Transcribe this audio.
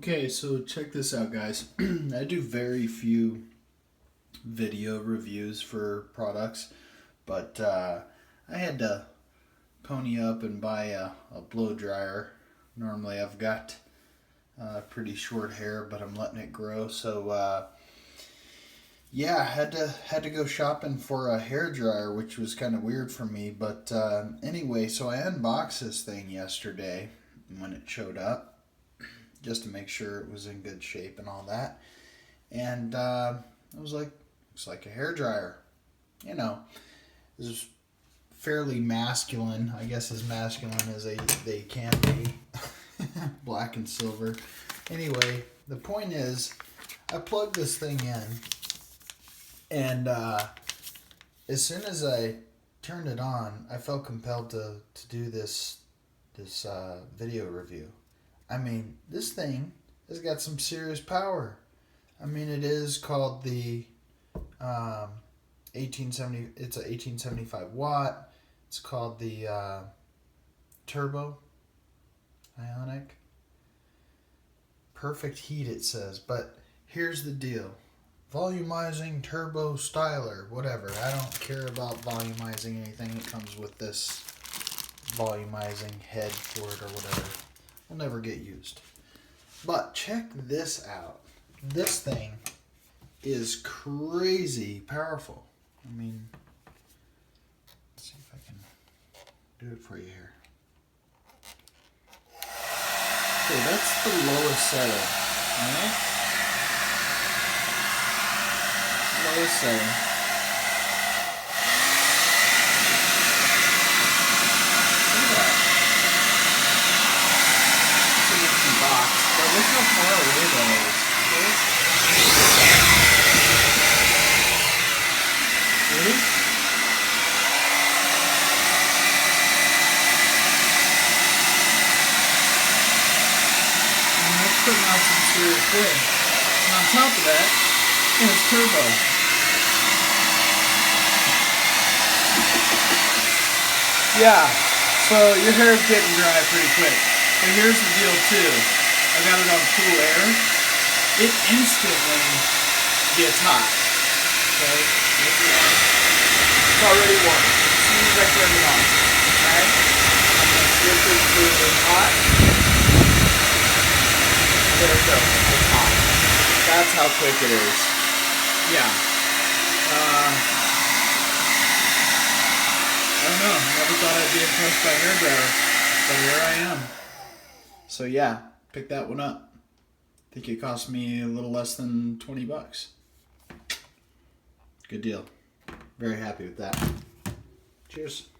Okay, so check this out, guys. I do very few video reviews for products, but I had to pony up and buy a blow dryer. Normally I've got pretty short hair, but I'm letting it grow, so yeah, I had to go shopping for a hair dryer, which was kind of weird for me. But anyway, so I unboxed this thing yesterday when it showed up, just to make sure it was in good shape and all that. And I was like, looks like a hair dryer. You know, this is fairly masculine, I guess as masculine as they can be. Black and silver. Anyway, the point is, I plugged this thing in, and as soon as I turned it on, I felt compelled to do this video review. I mean, this thing has got some serious power. I mean, it is called the 1870. It's a 1875 watt. It's called the Turbo Ionic. Perfect heat, it says. But here's the deal. Volumizing turbo styler, whatever. I don't care about volumizing anything. It comes with this volumizing head for it or whatever. Will never get used. But check this out. This thing is crazy powerful. I mean, let's see if I can do it for you here. Okay, that's the lowest setting. Alright? Lowest setting. Look at that. It's an empty box, but look how far away that is. Okay? Ready? And that's putting out some serious wind. And on top of that, it's turbo. Yeah, so your hair is getting dry pretty quick. But here's the deal too. I got it on cool air. It instantly gets hot. Okay? It's already warm. As soon as I turn it on. Alright? This is really hot. There it goes. It's hot. That's how quick it is. Yeah. I don't know. Never thought I'd be impressed by hair dryer, but here I am. So yeah, pick that one up. I think it cost me a little less than $20. Good deal. Very happy with that. Cheers.